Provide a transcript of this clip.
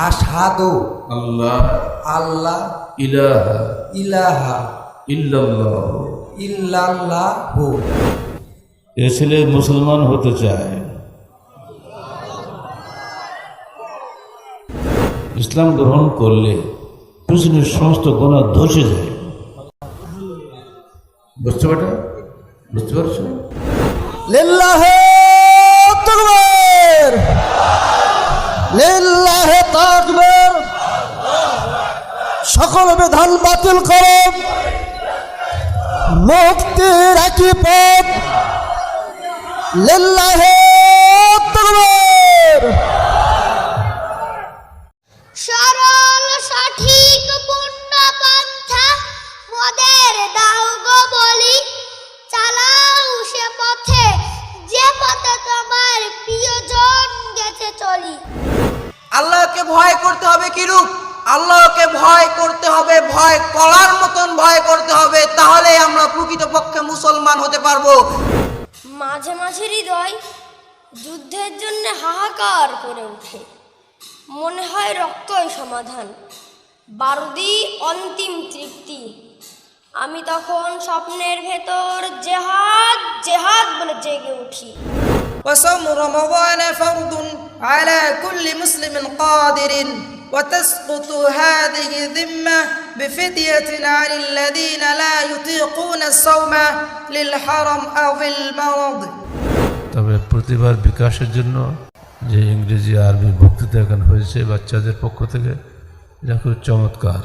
আশহাদু আল্লাহ আল্লাহ ইলাহা ইলাহা ইল্লাল্লাহ। ইল্লাল্লাহু। এ ছেলে মুসলমান হতে চায়, ইসলাম গ্রহণ করলে পিছনের সমস্ত গুনাহ ধসে যায়। বুঝতে পারছো? লিল্লাহি তাকবীর, লিল্লাহি তাকবীর। সকল বিধান বাতিল করো, মুক্তির একই পথ। লিল্লাহি তাকবীর। সরল সঠিক পূর্ণ পন্থা মোদের দাও গো বলি, চালাও সে পথে যে পথে তোমার প্রিয়জন গেছে চলি। আল্লাহকে ভয় করতে হবে কিরূপ? আল্লাহকে ভয় করতে হবে, ভয় করার মতন ভয় করতে হবে, তাহলে আমরা প্রকৃতপক্ষে মুসলমান হতে পারবো। মাঝে মাঝে হৃদয় যুদ্ধের জন্য হাহাকার করে ওঠে, মনে হয় রক্তই সমাধান, বারুদি অন্তিম তৃপ্তি। আমি তখন স্বপ্নের ভেতর জেহাদ জেহাদ বলে জেগে উঠি। وصوم رمضان فرض على كل مسلم قادر وتسقط هذه الذمة بفدية عن الذين لا يطيقون الصوم للحرم أو المرض। তবে প্রতিভার বিকাশের জন্য যে ইংরেজি আরবি বক্তৃতা এখানে হয়েছে বাচ্চাদের পক্ষ থেকে, যা খুব চমৎকার।